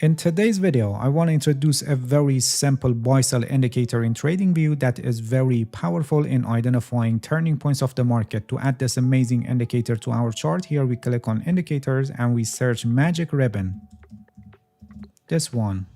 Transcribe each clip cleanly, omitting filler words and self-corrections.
In today's video, I want to introduce a very simple buy-sell indicator in TradingView that is very powerful in identifying turning points of the market. To add this amazing indicator to our chart, here we click on indicators and we search magic ribbon. This one.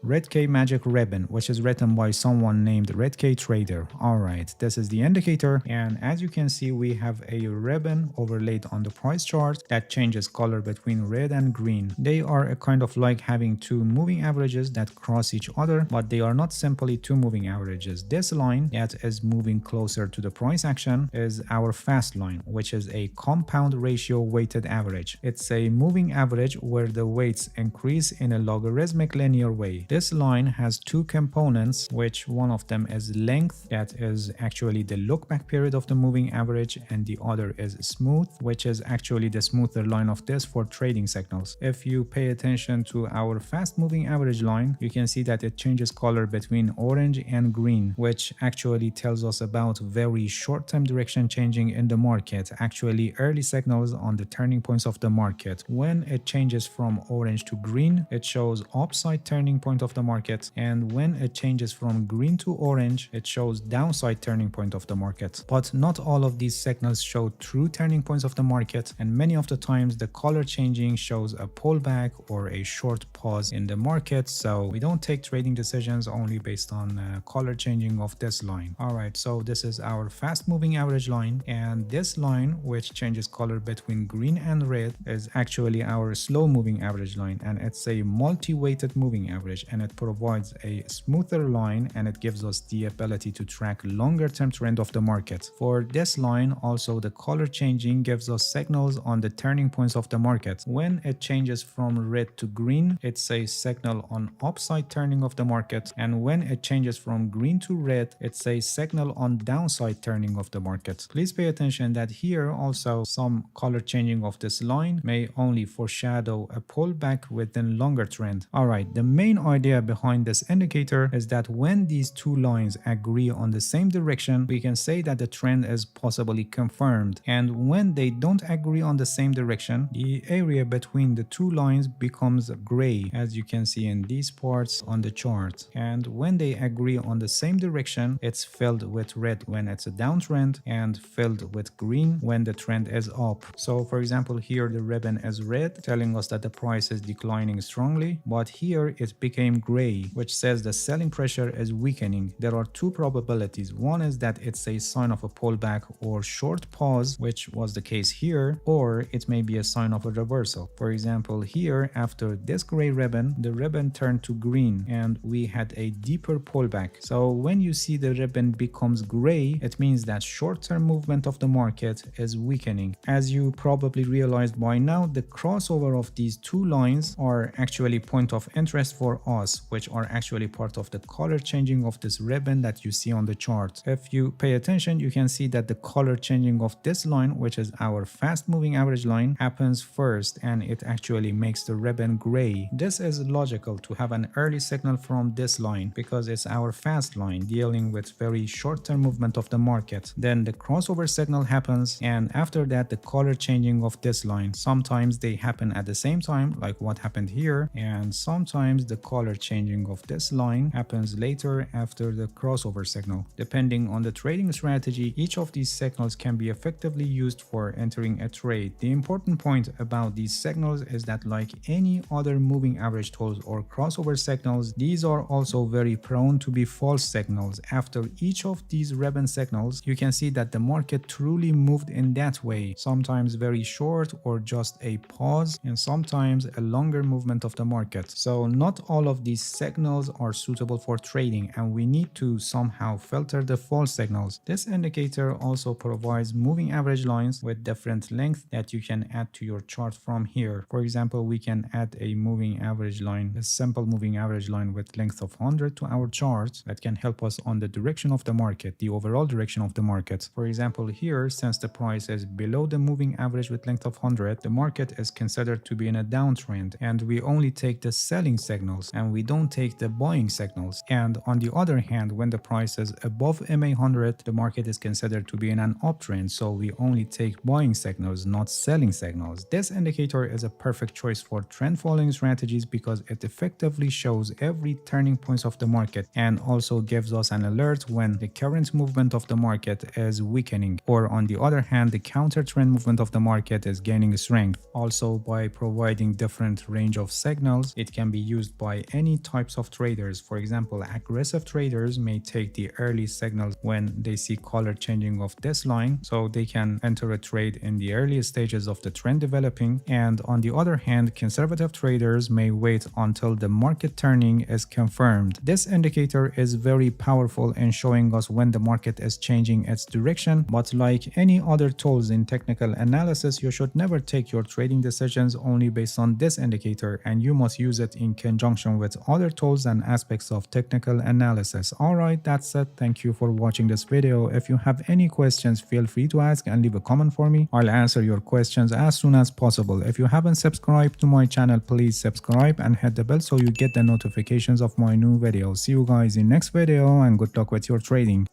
Red K Magic Ribbon, which is written by someone named Red K Trader. Alright, this is the indicator, and as you can see, we have a ribbon overlaid on the price chart that changes color between red and green. They are a kind of like having two moving averages that cross each other, but they are not simply two moving averages. This line that is moving closer to the price action is our fast line, which is a compound ratio weighted average. It's a moving average where the weights increase in a logarithmic linear way. This line has two components, which one of them is length, that is actually the look back period of the moving average, and the other is smooth, which is actually the smoother line of this for trading signals. If you pay attention to our fast moving average line, you can see that it changes color between orange and green, which actually tells us about very short-term direction changing in the market, actually early signals on the turning points of the market. When it changes from orange to green, it shows upside turning point of the market, and when it changes from green to orange, it shows downside turning point of the market. But not all of these signals show true turning points of the market, and many of the times the color changing shows a pullback or a short pause in the market, so we don't take trading decisions only based on color changing of this line. Alright, so this is our fast moving average line, and this line, which changes color between green and red, is actually our slow moving average line, and it's a multi-weighted moving average, and it provides a smoother line, and it gives us the ability to track longer term trend of the market. For this line, also the color changing gives us signals on the turning points of the market. When it changes from red to green, it's a signal on upside turning of the market, and when it changes from green to red, it's a signal on downside turning of the market. Please pay attention that here also some color changing of this line may only foreshadow a pullback within longer trend. Alright, the main idea behind this indicator is that when these two lines agree on the same direction, we can say that the trend is possibly confirmed, and when they don't agree on the same direction, the area between the two lines becomes gray, as you can see in these parts on the chart, and when they agree on the same direction, it's filled with red when it's a downtrend and filled with green when the trend is up. So for example, here the ribbon is red, telling us that the price is declining strongly, but here it became gray, which says the selling pressure is weakening. There are two probabilities. One is that it's a sign of a pullback or short pause, which was the case here, or it may be a sign of a reversal. For example, here after this gray ribbon, the ribbon turned to green and we had a deeper pullback. So when you see the ribbon becomes gray, it means that short-term movement of the market is weakening. As you probably realized by now, the crossover of these two lines are actually point of interest for us, which are actually part of the color changing of this ribbon that you see on the chart. If you pay attention, you can see that the color changing of this line, which is our fast moving average line, happens first, and it actually makes the ribbon gray. This is logical to have an early signal from this line because it's our fast line dealing with very short-term movement of the market. Then the crossover signal happens, and after that the color changing of this line. Sometimes they happen at the same time, like what happened here, and sometimes the color changing of this line happens later after the crossover signal. Depending on the trading strategy, each of these signals can be effectively used for entering a trade. The important point about these signals is that, like any other moving average tools or crossover signals, these are also very prone to be false signals. After each of these ribbon signals, you can see that the market truly moved in that way, sometimes very short or just a pause, and sometimes a longer movement of the market. So not all of these signals are suitable for trading, and we need to somehow filter the false signals. This indicator also provides moving average lines with different length that you can add to your chart from here. For example, we can add a moving average line, a simple moving average line with length of 100 to our chart that can help us on the direction of the market, the overall direction of the market. For example, here, since the price is below the moving average with length of 100, the market is considered to be in a downtrend, and we only take the selling signals, and and we don't take the buying signals. And on the other hand, when the price is above MA100, the market is considered to be in an uptrend, so we only take buying signals, not selling signals. This indicator is a perfect choice for trend following strategies because it effectively shows every turning points of the market and also gives us an alert when the current movement of the market is weakening, or on the other hand, the counter trend movement of the market is gaining strength. Also, by providing different range of signals, it can be used by any types of traders. For example, aggressive traders may take the early signals when they see color changing of this line, so they can enter a trade in the early stages of the trend developing. And on the other hand, conservative traders may wait until the market turning is confirmed. This indicator is very powerful in showing us when the market is changing its direction, but like any other tools in technical analysis, you should never take your trading decisions only based on this indicator, and you must use it in conjunction with other tools and aspects of technical analysis. Alright, that's it. Thank you for watching this video. If you have any questions, feel free to ask and leave a comment for me. I'll answer your questions as soon as possible. If you haven't subscribed to my channel, please subscribe and hit the bell so you get the notifications of my new videos. See you guys in next video and good luck with your trading.